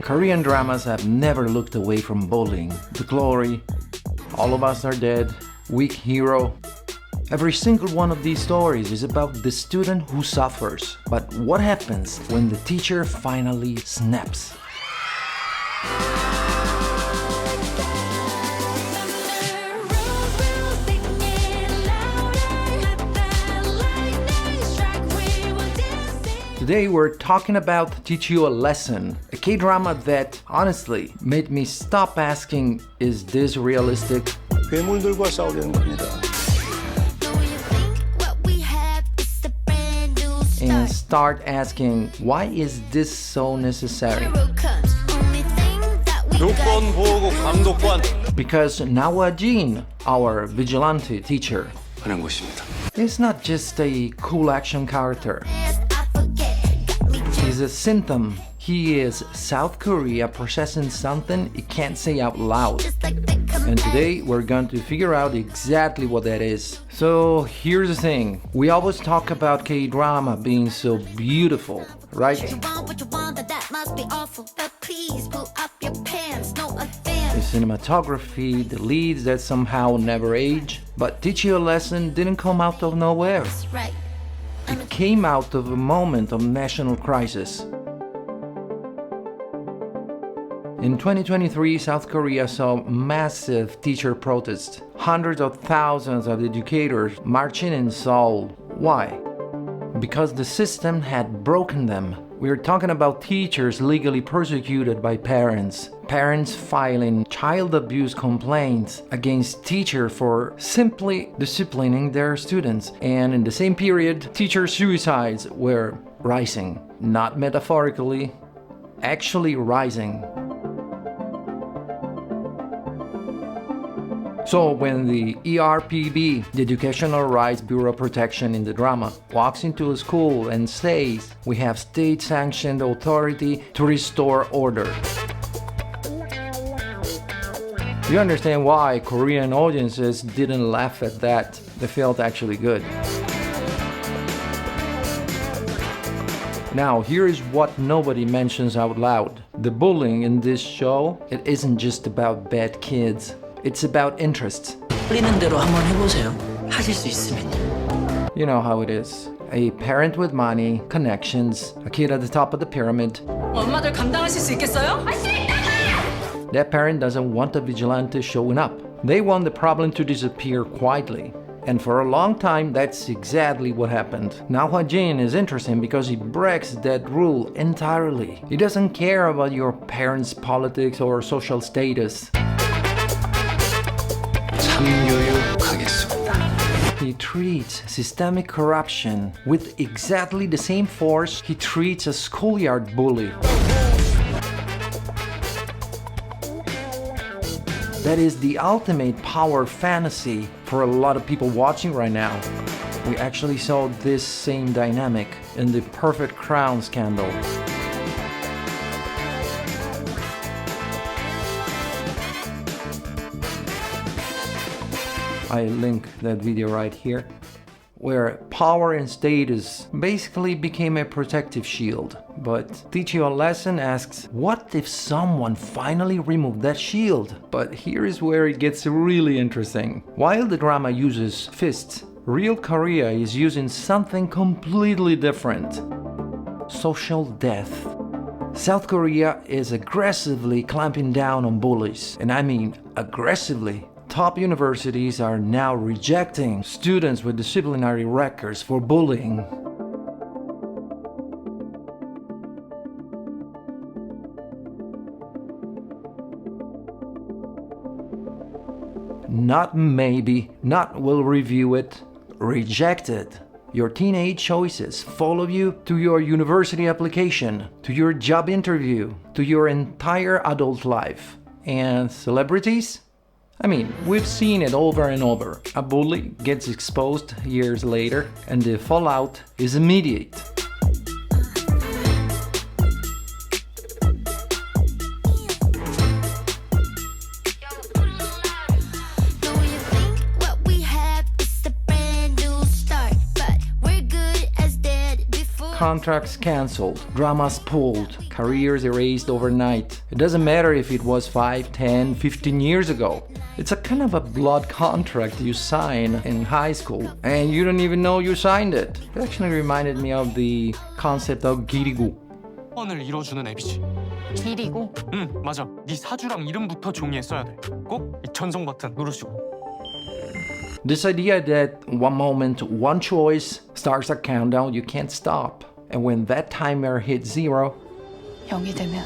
Korean dramas have never looked away from bullying. The glory, all of us are dead, weak hero. Every single one of these stories is about the student who suffers. But what happens when the teacher finally snaps? Today we're talking about Teach You a Lesson, a K-drama that, honestly, made me stop asking, is this realistic? 괴물들과 싸우려는 겁니다. And start asking, why is this so necessary? 요건 보호국 감독관 Because Na Hwa-jin, our vigilante teacher, 하는 것입니다. is not just a cool action character. He's a symptom. He is South Korea processing something it can't say out loud. And today we're going to figure out exactly what that is. So here's the thing. We always talk about K-drama being so beautiful, right? The cinematography, the leads that somehow never age. But Teach You a Lesson didn't come out of nowhere. It came out of a moment of national crisis. In 2023, South Korea saw massive teacher protests. Hundreds of thousands of educators marching in Seoul. Why? Because the system had broken them. We're talking about teachers legally persecuted by parents. Parents filing child abuse complaints against teachers for simply disciplining their students. And in the same period, teacher suicides were rising. Not metaphorically, actually rising. So when the ERPB, the Educational Rights Bureau Protection in the drama, walks into a school and says, we have state-sanctioned authority to restore order. You understand why Korean audiences didn't laugh at that. They felt actually good. Now, here is what nobody mentions out loud. The bullying in this show, it isn't just about bad kids. It's about interests. 끌리는 대로 한번 해보세요. 하실 수 있으면요. You know how it is. A parent with money, connections, a kid at the top of the pyramid. 엄마들 감당하실 수 있겠어요? That parent doesn't want the vigilante showing up. They want the problem to disappear quietly. And for a long time, that's exactly what happened. Na Hwa-jin is interesting because he breaks that rule entirely. He doesn't care about your parents' politics or social status. He treats systemic corruption with exactly the same force he treats a schoolyard bully. That is the ultimate power fantasy for a lot of people watching right now. We actually saw this same dynamic in the Perfect Crown scandal. I link that video right here, where power and status basically became a protective shield. But Teach You a Lesson asks, what if someone finally removed that shield? But here is where it gets really interesting. While the drama uses fists, real Korea is using something completely different. Social death. South Korea is aggressively clamping down on bullies, and I mean aggressively. Top universities are now rejecting students with disciplinary records for bullying. Not maybe, not will review it, reject it. Your teenage choices follow you to your university application, to your job interview, to your entire adult life. And celebrities? I mean, we've seen it over and over. A bully gets exposed years later, and the fallout is immediate. contracts cancelled, dramas pulled, careers erased overnight. It doesn't matter if it was 5, 10, 15 years ago. It's a kind of a blood contract you sign in high school and you don't even know you signed it. It actually reminded me of the concept of girigu. 을 이뤄주는 앱이지. 길이고. 응, 맞아. 네 사주랑 이름부터 종이에 써야 돼. 꼭 이 전송 버튼 누르시고. This idea that one moment, one choice starts a countdown you can't stop. And when that timer hits 0, 0이 되면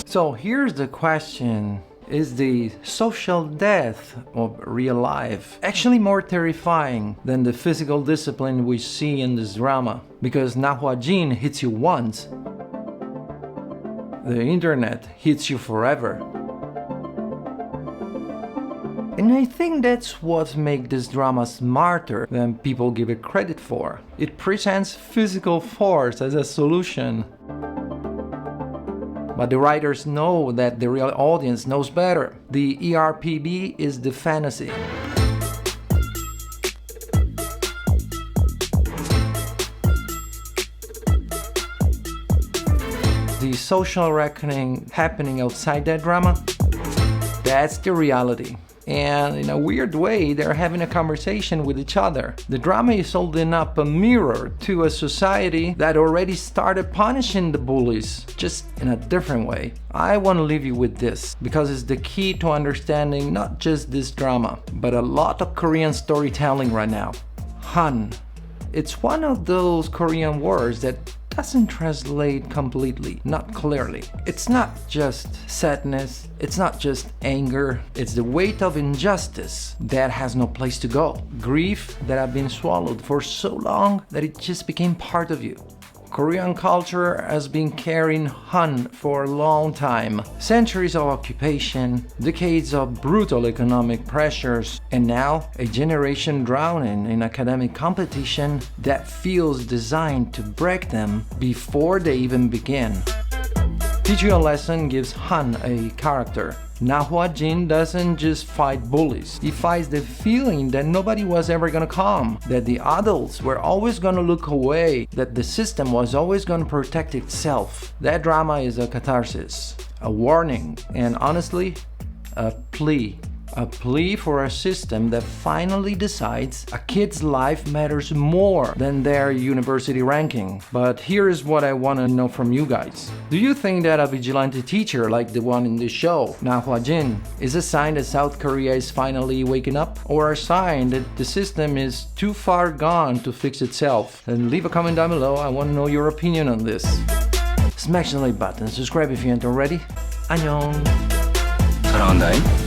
so here's the question. Is the social death of real life actually more terrifying than the physical discipline we see in this drama? Because Na Hwa-jin hits you once. The internet hits you forever. And I think that's what makes this drama smarter than people give it credit for. It presents physical force as a solution. But the writers know that the real audience knows better. The ERPB is the fantasy. The social reckoning happening outside that drama, that's the reality. And in a weird way, they're having a conversation with each other. The drama is holding up a mirror to a society that already started punishing the bullies, just in a different way. I want to leave you with this, because it's the key to understanding not just this drama, but a lot of Korean storytelling right now. Han. It's one of those Korean words that doesn't translate completely, not clearly. It's not just sadness, it's not just anger, it's the weight of injustice that has no place to go. Grief that have been swallowed for so long that it just became part of you. Korean culture has been carrying Han for a long time. Centuries of occupation, decades of brutal economic pressures, and now a generation drowning in academic competition that feels designed to break them before they even begin. Teach You a Lesson gives Han a character. Na Hwa-jin doesn't just fight bullies, he fights the feeling that nobody was ever gonna come, that the adults were always gonna look away, that the system was always gonna protect itself. That drama is a catharsis, a warning, and honestly, a plea. A plea for a system that finally decides a kid's life matters more than their university ranking. But here's what I want to know from you guys. Do you think that a vigilante teacher like the one in this show, Na Hwa-jin, is a sign that South Korea is finally waking up? Or a sign that the system is too far gone to fix itself? And leave a comment down below, I want to know your opinion on this. Smash the like button, subscribe if you ain't already. 안녕. 사랑한다잉.